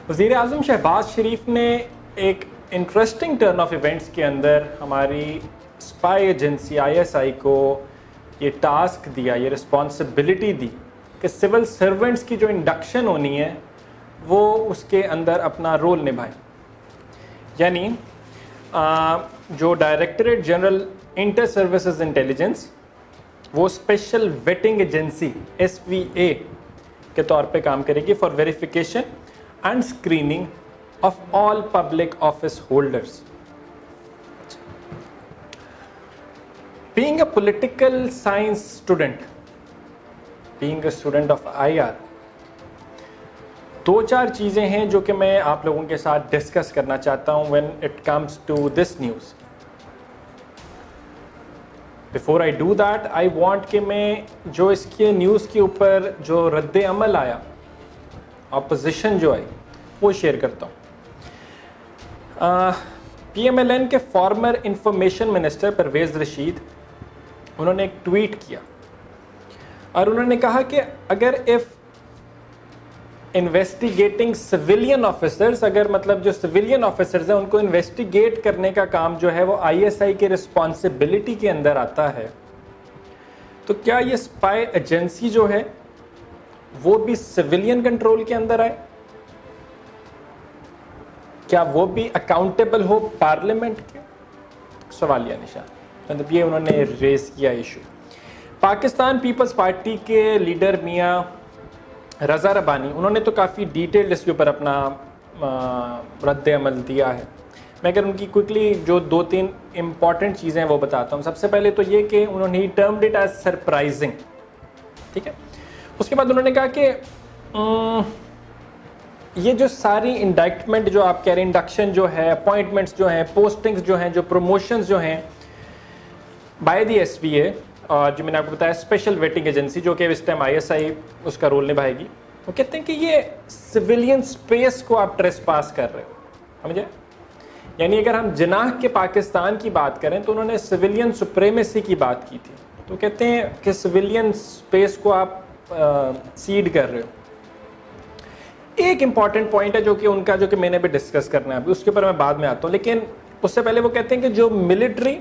वज़ीर आज़म शहबाज शरीफ ने एक इंटरेस्टिंग टर्न ऑफ इवेंट्स के अंदर हमारी स्पाई एजेंसी ISI को ये टास्क दिया, ये रिस्पॉन्सिबिलिटी दी कि सिविल सर्वेंट्स की जो इंडक्शन होनी है वो उसके अंदर अपना रोल निभाए। यानी जो directorate general inter services intelligence वो स्पेशल वेटिंग एजेंसी SVA के तौर पे काम करेगी for verification and screening of all public office holders. Being a political science student, being a student of IR, दो चार चीज़ें हैं जो कि मैं आप लोगों के साथ डिस्कस करना चाहता हूं when it comes to this news. Before I do that I want कि मैं जो इसके न्यूज़ के ऊपर जो रद्द अमल आया, ऑपोजिशन जो आई, वो शेयर करता हूँ। PMLN के former information minister Parvez Rashid, उन्होंने एक ट्वीट किया और उन्होंने कहा कि अगर इफ़ इन्वेस्टिगेटिंग सिविलियन ऑफिसर्स, अगर मतलब जो सिविलियन ऑफिसर्स हैं उनको इन्वेस्टिगेट करने का काम जो है वो ISI के रिस्पॉन्सिबिलिटी के अंदर आता है, तो क्या ये स्पाई एजेंसी जो है वो भी सिविलियन कंट्रोल के अंदर आए? क्या वो भी अकाउंटेबल हो पार्लियामेंट के? सवालिया निशान, मतलब ये उन्होंने रेस किया इशू। पाकिस्तान पीपल्स पार्टी के लीडर मियां रज़ा रब्बानी, उन्होंने तो काफ़ी डिटेल्ड इसके ऊपर अपना रद्द अमल दिया है। मैं अगर उनकी क्विकली जो दो तीन इम्पॉर्टेंट चीज़ें हैं वो बताता हूँ। सबसे पहले तो ये कि उन्होंने टर्म्ड इट एज सरप्राइजिंग, ठीक है। उसके बाद उन्होंने कहा कि ये जो सारी इंडाइटमेंट जो आप कह रहे हैं, इंडक्शन जो है, अपॉइंटमेंट्स जो हैं, पोस्टिंग्स जो हैं, जो प्रमोशंस जो हैं बाय द SVA, और जो मैंने आपको बताया स्पेशल वेटिंग एजेंसी जो कि इस टाइम ISI उसका रोल निभाएगी, वो कहते हैं कि ये सिविलियन स्पेस को आप ट्रेस पास कर रहे हो, समझे? यानी अगर हम जनाह के पाकिस्तान की बात करें तो उन्होंने सिविलियन सुप्रीमेसी की बात की थी, तो कहते हैं कि सिविलियन स्पेस को आप सीड कर रहे हो। एक इंपॉर्टेंट पॉइंट है जो कि उनका, जो कि मैंने भी डिस्कस करना है, अभी उसके ऊपर मैं बाद में आता हूँ, लेकिन उससे पहले वो कहते हैं कि जो मिलिट्री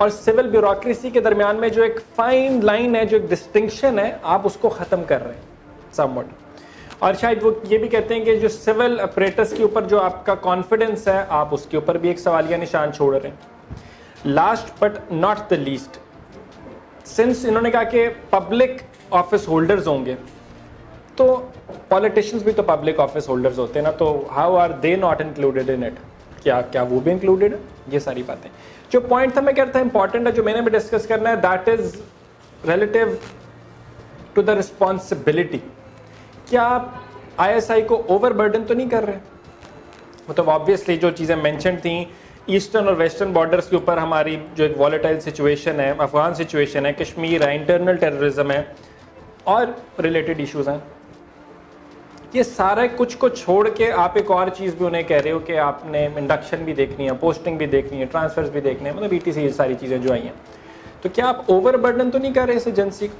और सिविल ब्यूरोक्रेसी के दरमियान में जो एक फाइन लाइन है, जो एक डिस्टिंक्शन है, आप उसको ख़त्म कर रहे हैं समवट। और शायद वो ये भी कहते हैं कि जो सिविल अपरेटस के ऊपर जो आपका कॉन्फिडेंस है, आप उसके ऊपर भी एक सवालिया निशान छोड़ रहे हैं। Last but not the least, since इन्होंने कहा कि पब्लिक ऑफिस होल्डर्स होंगे, तो पॉलिटिशियंस भी तो पब्लिक ऑफिस होल्डर्स होते हैं ना, तो how are they not included in it? क्या वो भी इंक्लूडेड है? ये सारी बातें, जो पॉइंट था मैं कहता है इंपॉर्टेंट है, जो मैंने भी डिस्कस करना है, that is relative to the responsibility. क्या आप ISI को ओवरबर्डन तो नहीं कर रहे? मतलब ऑब्वियसली जो चीज़ें मेंशन थी, ईस्टर्न और वेस्टर्न बॉर्डर्स के ऊपर हमारी जो एक वॉलेटाइल सिचुएशन है, अफगान सिचुएशन है, कश्मीर है, इंटरनल टेररिज्म है और रिलेटेड इश्यूज हैं, ये सारा कुछ को छोड़ के आप एक और चीज़ भी उन्हें कह रहे हो कि आपने इंडक्शन भी देखनी है, पोस्टिंग भी देखनी है, ट्रांसफर्स भी देखने हैं, मतलब ETC, ये सारी चीज़ें जो आई हैं, तो क्या आप ओवरबर्डन तो नहीं कर रहे इस एजेंसी को?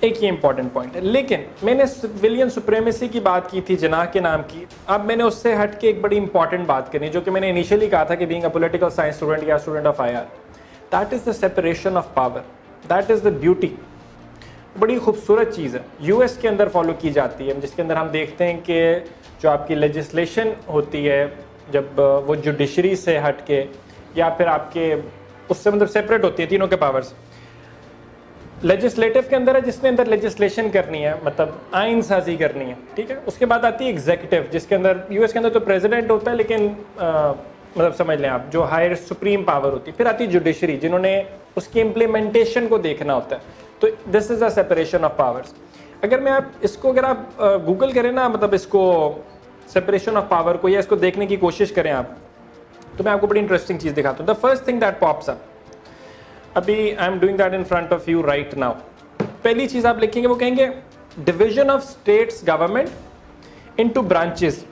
एक ये इंपॉर्टेंट पॉइंट है। लेकिन मैंने सिविलियन सुप्रीमेसी की बात की थी जनाह के नाम की, अब मैंने उससे हट के एक बड़ी इंपॉर्टेंट बात करनी है, जो कि मैंने इनिशियली कहा था कि being a political science student या student of IR, that is the separation of power, that is the beauty. बड़ी खूबसूरत चीज़ है, US के अंदर फॉलो की जाती है, जिसके अंदर हम देखते हैं कि जो आपकी लेजिस्लेशन होती है, जब वो जुडिशरी से हट के या फिर आपके उससे मतलब सेपरेट होती है, तीनों के पावर्स। लेजिस्लेटिव के अंदर है जिसने अंदर लेजिस्लेशन करनी है, मतलब आइन साजी करनी है, ठीक है। उसके बाद आती है एग्जीक्यूटिव, जिसके अंदर US के अंदर तो प्रेसिडेंट होता है, लेकिन मतलब समझ लें आप, जो हायर सुप्रीम पावर होती है। फिर आती है जुडिशरी, जिन्होंने उसकी इम्प्लीमेंटेशन को देखना होता है। तो this is a separation of powers. अगर मैं आप इसको, अगर आप गूगल करें ना, मतलब इसको सेपरेशन ऑफ पावर को, या इसको देखने की कोशिश करें आप, तो मैं आपको बड़ी इंटरेस्टिंग चीज़ दिखाता हूँ। The first thing that pops up, अभी I am doing that in front of you right now. पहली चीज़ आप लिखेंगे, वो कहेंगे division of states government into branches,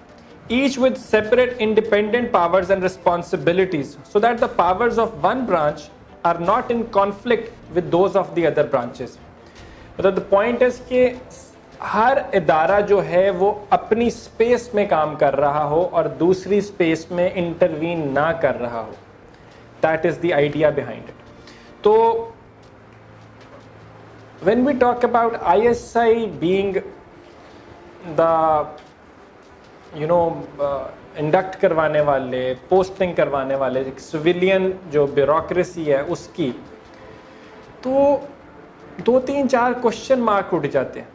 each with separate independent powers and responsibilities, so that the powers of one branch are not in conflict with those of the other branches. मतलब the point is कि हर इदारा जो है वो अपनी space में काम कर रहा हो और दूसरी स्पेस में इंटरवीन ना कर रहा हो. That is the idea behind it. तो when we talk about ISI being the induct करवाने वाले, पोस्टिंग करवाने वाले, सिविलियन जो ब्यूरोक्रेसी है उसकी, तो 2-3-4 क्वेश्चन मार्क उठ जाते हैं,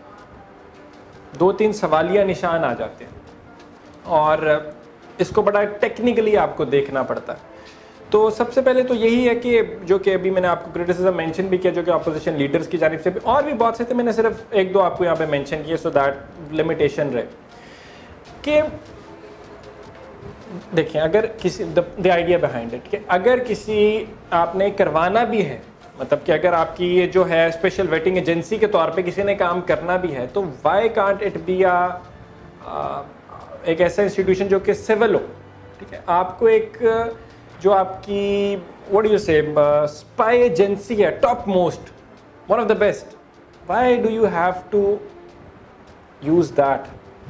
2-3 सवालिया निशान आ जाते हैं और इसको बड़ा टेक्निकली आपको देखना पड़ता है. तो सबसे पहले तो यही है कि जो कि अभी मैंने आपको क्रिटिसिज्म मेंशन भी किया जो कि अपोजिशन लीडर्स की जानिब से भी, और भी बहुत से थे, मैंने सिर्फ 1-2 आपको यहाँ पे मेंशन किए सो दैट लिमिटेशन रहे कि देखिए अगर किसी द आइडिया बिहाइंड इट कि अगर किसी आपने करवाना भी है, मतलब कि अगर आपकी ये जो है स्पेशल वेटिंग एजेंसी के तौर पे किसी ने काम करना भी है, तो वाई कांट इट बी एक ऐसा इंस्टीट्यूशन जो कि सिविल हो. ठीक है, आपको एक जो आपकी what do you say spy agency है, top most, one of the best, why do you have to use that?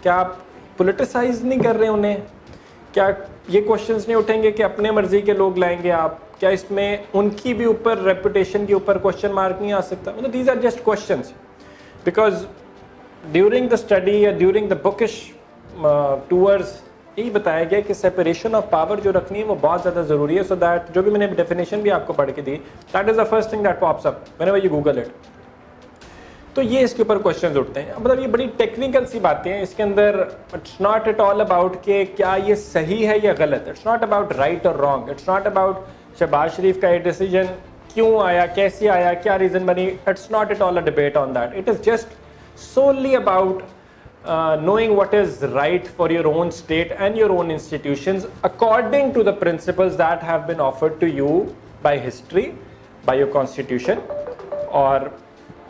क्या आप पोलिटिसाइज नहीं कर रहे उन्हें? क्या ये क्वेश्चंस नहीं उठेंगे कि अपने मर्जी के लोग लाएंगे आप? क्या इसमें उनकी भी ऊपर रेपुटेशन के ऊपर क्वेश्चन मार्क नहीं आ सकता? मतलब these are just questions because during the study या ड्यूरिंग द बुकिश टूअर्स यही बताया गया कि सेपरेशन ऑफ पावर जो रखनी है वो बहुत ज़्यादा ज़रूरी है. सो दैट जो भी मैंने डेफिनेशन भी आपको पढ़ के दी, that is the first thing that pops up whenever you Google it. तो ये इसके ऊपर क्वेश्चंस उठते हैं. मतलब ये बड़ी टेक्निकल सी बातें हैं इसके अंदर. It's not at all about कि क्या ये सही है या गलत. इट्स नॉट अबाउट राइट और wrong. It's not about Shahbaz Sharif का ये डिसीजन क्यों आया, कैसे आया, क्या रीज़न बनी. It's not at all a debate on that. It is just solely about knowing what is right for your own state and your own institutions according to the principles that have been offered to you by history, by your constitution और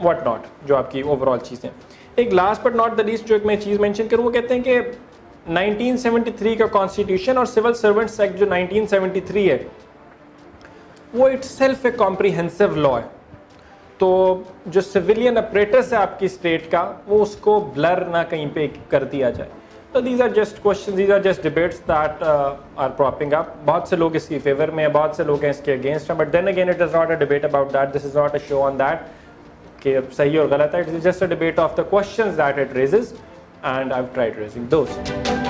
what not, जो आपकी overall चीज़ें. एक last but not the least जो एक मैं चीज़ mention करूँ, वो कहते हैं कि 1973 का कॉन्स्टिट्यूशन और सिविल सर्वेंट्स एक्ट जो 1973 है वो इटसेल्फ एक कॉम्प्रिहेंसिव लॉ है. तो जो सिविलियन अपरेटस है आपकी स्टेट का, वो उसको ब्लर ना कहीं पे कर दिया जाए. तो these are just question, these are just debates that are propping up. बहुत से लोग इसकी फेवर में हैं, बहुत से लोग हैं इसके अगेंस्ट हैं, but then again it is not a debate about that. This is not a show on that कि सही और गलत है. It is just a debate of the questions that it raises and I have tried raising those.